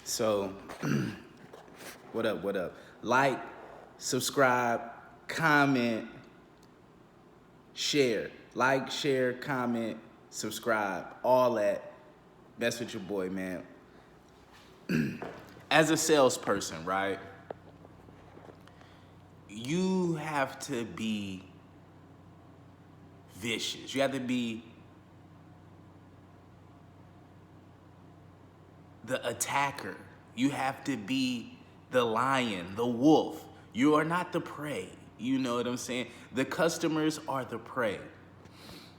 So, what up? What up? Like, subscribe, comment, share. Like, share, comment, subscribe. All that. That's with your boy, man. As a salesperson, right? You have to be vicious. You have to be the attacker. You have to be the lion, the wolf. You are not the prey. You know what I'm saying? The customers are the prey.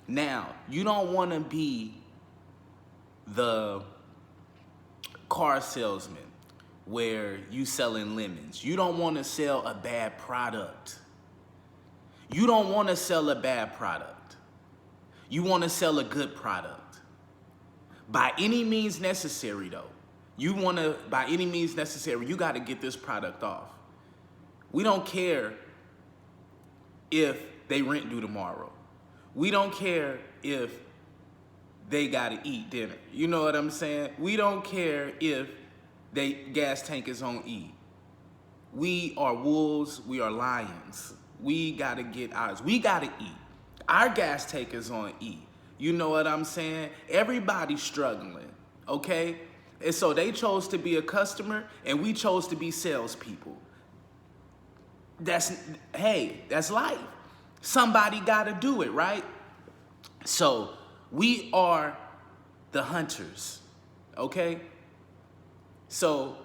Now, you don't want to be the car salesman where you selling lemons. You don't want to sell a bad product. You don't want to sell a bad product. You want to sell a good product. By any means necessary, though. By any means necessary, you got to get this product off. We don't care if they rent due tomorrow. We don't care if they got to eat dinner. You know what I'm saying? We don't care if they gas tank is on E. We are wolves. We are lions. We got to get ours. We got to eat. Our gas tank is on E. You know what I'm saying? Everybody's struggling, okay? And so they chose to be a customer, and we chose to be salespeople. That's life. Somebody got to do it, right? So we are the hunters, okay? So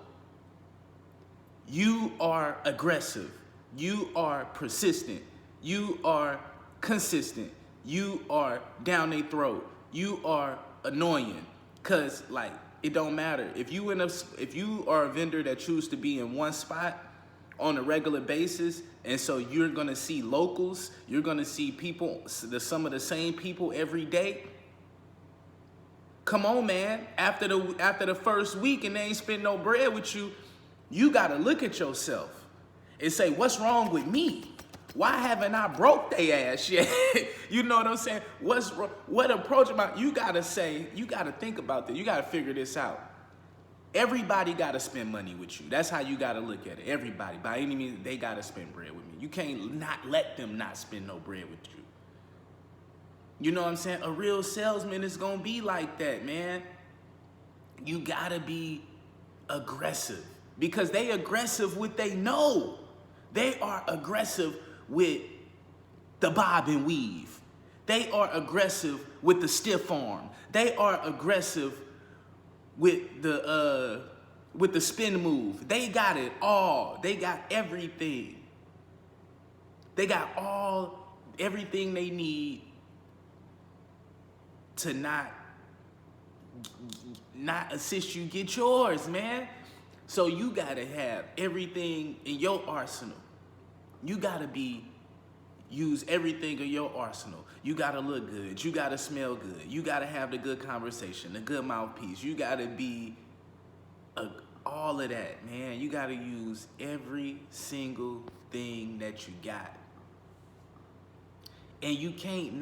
you are aggressive. You are persistent. You are consistent. You are down their throat. You are annoying. Cause like it don't matter. If you are a vendor that chooses to be in one spot on a regular basis, and so you're gonna see locals, you're gonna see people, some of the same people every day. Come on, man. After the first week and they ain't spend no bread with you, you gotta look at yourself and say, what's wrong with me? Why haven't I broke their ass yet? You know what I'm saying? What approach am I? You gotta think about this. You gotta figure this out. Everybody gotta spend money with you. That's how you gotta look at it. Everybody, by any means, they gotta spend bread with me. You can't not let them not spend no bread with you. You know what I'm saying? A real salesman is gonna be like that, man. You gotta be aggressive because they aggressive with they know. They are aggressive with the bob and weave. They are aggressive with the stiff arm. They are aggressive with the spin move. They got it all. They got everything. They got everything they need to not assist you get yours, man. So you gotta have everything in your arsenal. You gotta use everything in your arsenal. You gotta look good. You gotta smell good. You gotta have the good conversation, the good mouthpiece. You gotta be all of that, man. You gotta use every single thing that you got. And you can't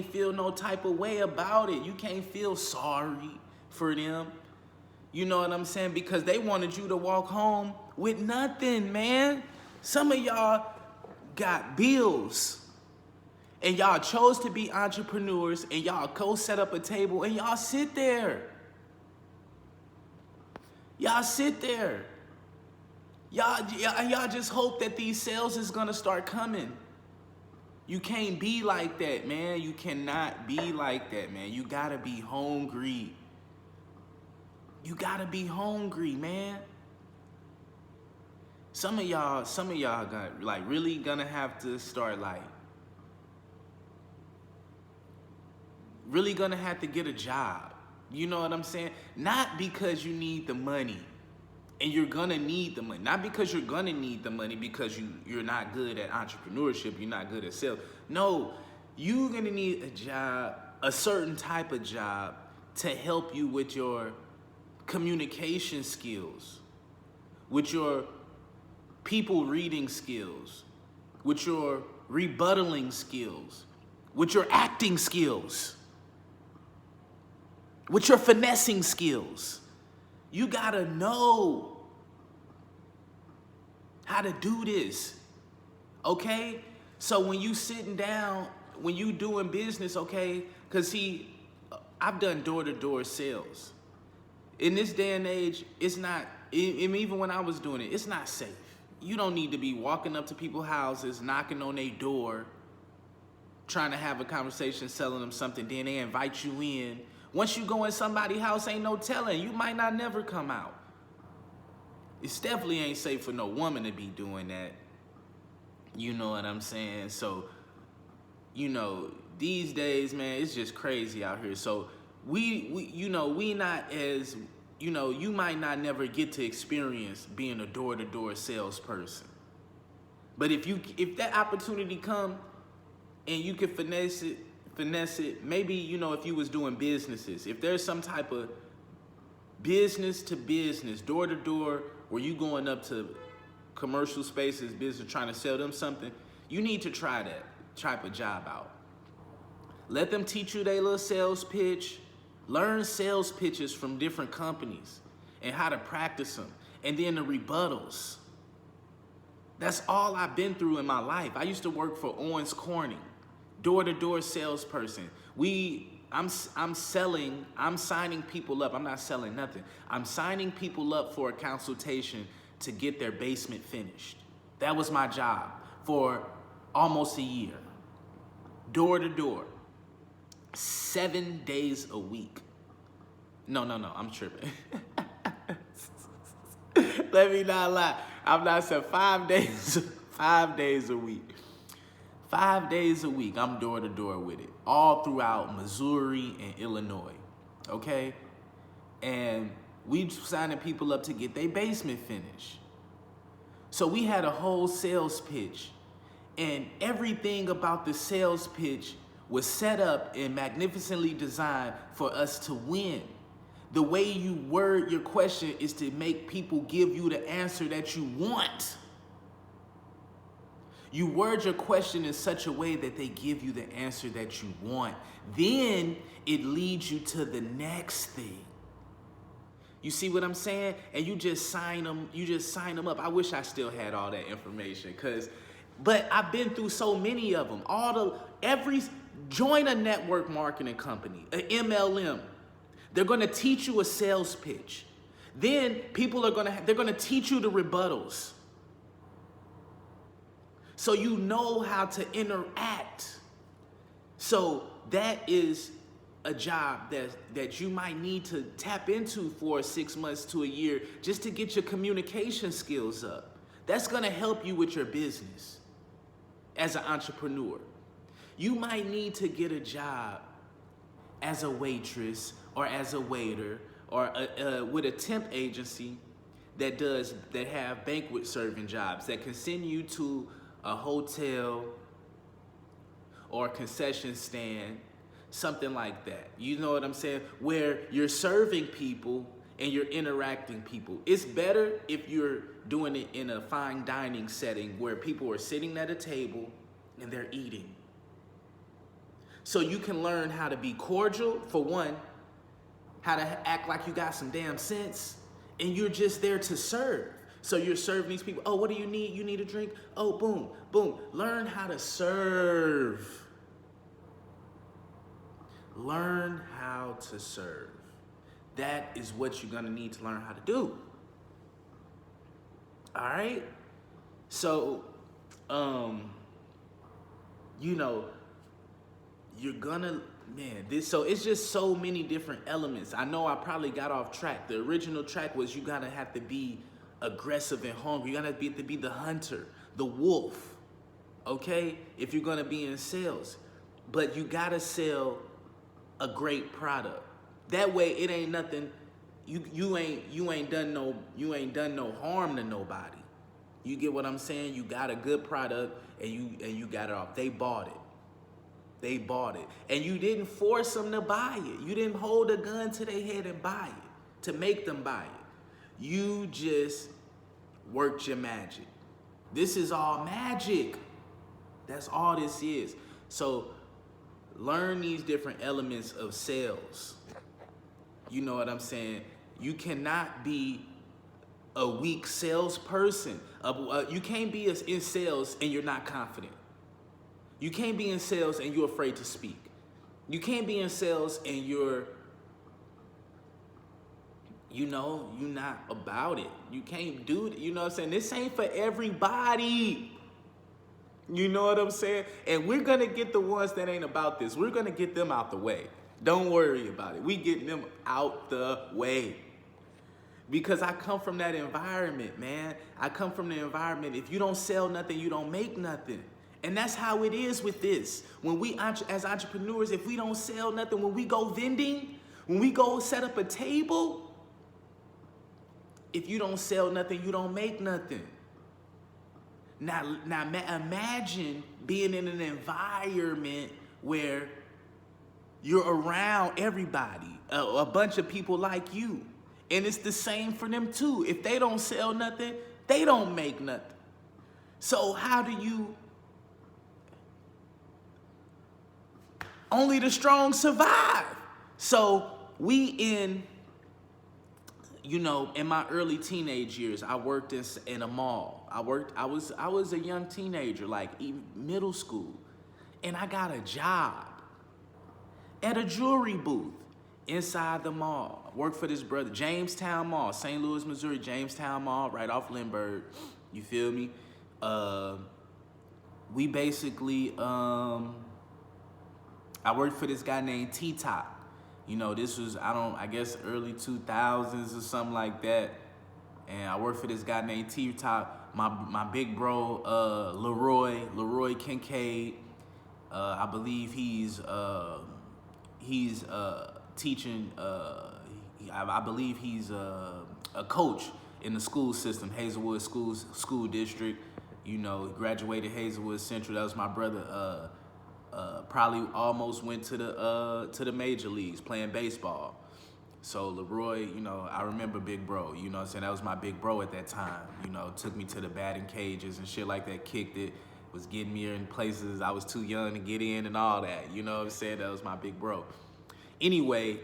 feel no type of way about it. You can't feel sorry for them. You know what I'm saying? Because they wanted you to walk home with nothing, man. Some of y'all got bills and y'all chose to be entrepreneurs and y'all go set up a table and y'all sit there. Y'all sit there. Y'all just hope that these sales is gonna start coming. You can't be like that, man. You cannot be like that, man. You gotta be hungry. You gotta be hungry, man. Some of y'all got really gonna have to start really gonna have to get a job. You know what I'm saying? Not because you need the money. And you're gonna need the money. Not because you're gonna need the money because you're not good at entrepreneurship, you're not good at sales. No, you're gonna need a job, a certain type of job to help you with your communication skills, with your people reading skills, with your rebuttaling skills, with your acting skills. with your finessing skills. You gotta know how to do this, okay? So when you sitting down, when you doing business, okay, because see, I've done door-to-door sales. In this day and age, it's not, even when I was doing it, it's not safe. You don't need to be walking up to people's houses, knocking on their door, trying to have a conversation, selling them something, then they invite you in. Once you go in somebody's house, ain't no telling. You might not never come out. It definitely ain't safe for no woman to be doing that. You know what I'm saying? So, you know, these days, man, it's just crazy out here. So we not as, you know, you might not never get to experience being a door-to-door salesperson. But if that opportunity come and you can finesse it, maybe, you know, if you was doing businesses, if there's some type of business to business, door to door, where you going up to commercial spaces, business, trying to sell them something, you need to try that type of job out. Let them teach you their little sales pitch. Learn sales pitches from different companies and how to practice them. And then the rebuttals. That's all I've been through in my life. I used to work for Owens Corning, door-to-door salesperson. I'm signing people up. I'm not selling nothing. I'm signing people up for a consultation to get their basement finished. That was my job for almost a year. Door to door. 7 days a week. No, I'm tripping. Let me not lie. I'm not saying 5 days, 5 days a week. 5 days a week, I'm door to door with it, all throughout Missouri and Illinois, okay? And we signing people up to get their basement finished. So we had a whole sales pitch, and everything about the sales pitch was set up and magnificently designed for us to win. The way you word your question is to make people give you the answer that you want. You word your question in such a way that they give you the answer that you want. Then it leads you to the next thing. You see what I'm saying? And you just sign them up. I wish I still had all that information, but I've been through so many of them. Join a network marketing company, an MLM. They're gonna teach you a sales pitch. Then they're gonna teach you the rebuttals. So you know how to interact. So that is a job that you might need to tap into for 6 months to a year just to get your communication skills up. That's gonna help you with your business as an entrepreneur. You might need to get a job as a waitress or as a waiter or with a temp agency that have banquet serving jobs that can send you to a hotel or a concession stand, something like that. You know what I'm saying? Where you're serving people and you're interacting people. It's better if you're doing it in a fine dining setting where people are sitting at a table and they're eating. So you can learn how to be cordial, for one, how to act like you got some damn sense, and you're just there to serve. So you're serving these people. Oh, what do you need? You need a drink? Oh, boom, boom. Learn how to serve. Learn how to serve. That is what you're gonna need to learn how to do. All right? So, you're gonna, so it's just so many different elements. I know I probably got off track. The original track was you gotta have to be aggressive and hungry. You gotta be the hunter, the wolf, okay? If you're gonna be in sales. But you gotta sell a great product. That way it ain't nothing, you ain't done no harm to nobody. You get what I'm saying? You got a good product and you got it off. They bought it. And you didn't force them to buy it. You didn't hold a gun to their head and buy it, to make them buy it. You just worked your magic. This is all magic. That's all this is. So learn these different elements of sales. You know what I'm saying? You cannot be a weak salesperson. You can't be in sales and you're not confident. You can't be in sales and you're afraid to speak. You can't be in sales and you're not about it. You can't do it. You know what I'm saying? This ain't for everybody. You know what I'm saying? And we're going to get the ones that ain't about this. We're going to get them out the way. Don't worry about it. We getting them out the way. Because I come from that environment, man. I come from the environment. If you don't sell nothing, you don't make nothing. And that's how it is with this. When we, as entrepreneurs, if we don't sell nothing, when we go vending, when we go set up a table, if you don't sell nothing, you don't make nothing. Now imagine being in an environment where you're around everybody, a bunch of people like you. And it's the same for them too. If they don't sell nothing, they don't make nothing. So how do you... Only the strong survive. So we in my early teenage years, I worked in a mall. I was a young teenager, like middle school. And I got a job at a jewelry booth inside the mall. I worked for this brother, Jamestown Mall, St. Louis, Missouri, Jamestown Mall, right off Lindbergh. You feel me? We basically, I worked for this guy named T-Top. This was, I guess early 2000s or something like that. And I worked for this guy named T-Top. My big bro, Leroy Kincaid. I believe he's teaching, I believe he's a coach in the school system, Hazelwood School District. He graduated Hazelwood Central. That was my brother. Probably almost went to the major leagues playing baseball. So Leroy, I remember Big Bro. You know what I'm saying? That was my big bro at that time. Took me to the batting cages and shit like that. Kicked it. Was getting me in places I was too young to get in and all that. You know what I'm saying? That was my big bro. Anyway,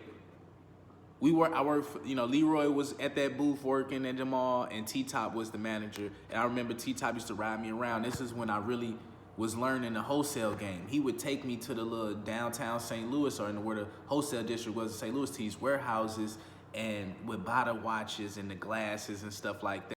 I worked, Leroy was at that booth working at the mall, and T-Top was the manager. And I remember T-Top used to ride me around. This is when I really was learning the wholesale game. He would take me to the little downtown St. Louis, or where the wholesale district was in St. Louis, to these warehouses, and would buy the watches and the glasses and stuff like that.